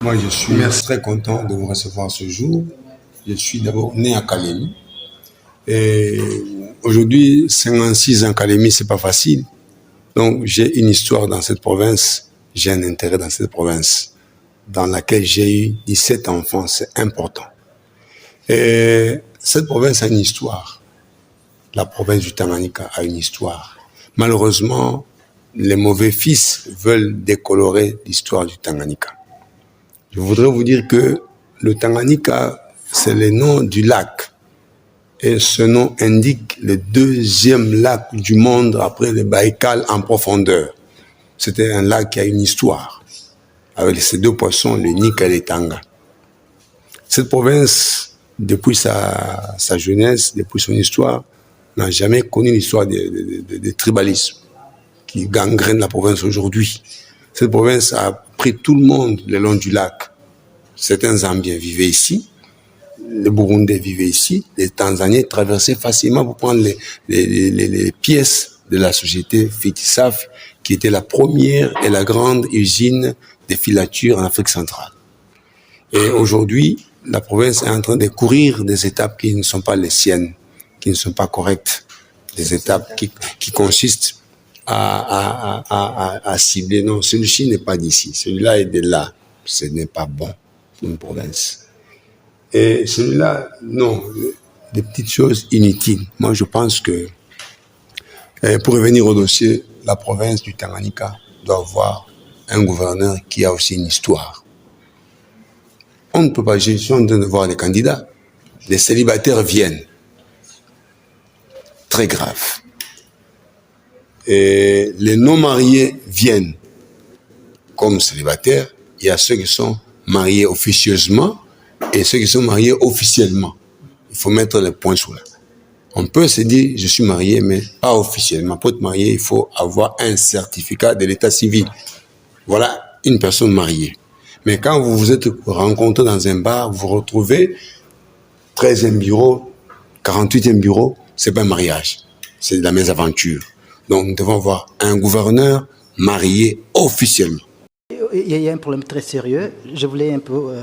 Moi, je suis très content de vous recevoir ce jour. Je suis d'abord né à Kalemi. Et aujourd'hui, 56 ans à Kalemi, c'est pas facile. Donc, j'ai une histoire dans cette province. J'ai un intérêt dans cette province, dans laquelle j'ai eu 17 enfants. C'est important. Et cette province a une histoire. La province du Tanganyika a une histoire. Malheureusement, les mauvais fils veulent décolorer l'histoire du Tanganyika. Je voudrais vous dire que le Tanganyika, c'est le nom du lac. Et ce nom indique le deuxième lac du monde après le Baïkal en profondeur. C'était un lac qui a une histoire, avec ces deux poissons, le Nika et le Tanga. Cette province, depuis sa jeunesse, depuis son histoire, n'a jamais connu l'histoire de tribalisme qui gangrène la province aujourd'hui. Cette province a pris tout le monde le long du lac. Certains Zambiens vivaient ici, les Burundais vivaient ici, les Tanzaniens traversaient facilement pour prendre les pièces de la société Fitisaf, qui était la première et la grande usine de filature en Afrique centrale. Et aujourd'hui, la province est en train de courir des étapes qui ne sont pas les siennes, qui ne sont pas correctes, des étapes qui consistent à cibler. Non, celui-ci n'est pas d'ici, celui-là est de là. Ce n'est pas bon pour une province. Et celui-là, non, des petites choses inutiles. Moi, je pense que, pour revenir au dossier, la province du Tanganyika doit avoir un gouverneur qui a aussi une histoire. On ne peut pas, je suis en train de voir les candidats. Les célibataires viennent. Très grave. Et les non-mariés viennent comme célibataires. Il y a ceux qui sont mariés officieusement et ceux qui sont mariés officiellement. Il faut mettre les points sur là. On peut se dire, je suis marié, mais pas officiellement. Pour être marié, il faut avoir un certificat de l'état civil. Voilà une personne mariée. Mais quand vous vous êtes rencontrés dans un bar, vous vous retrouvez 13e bureau, 48e bureau, c'est pas un mariage. C'est de la mésaventure. Donc, nous devons avoir un gouverneur marié officiellement. Il y a un problème très sérieux. Je voulais un peu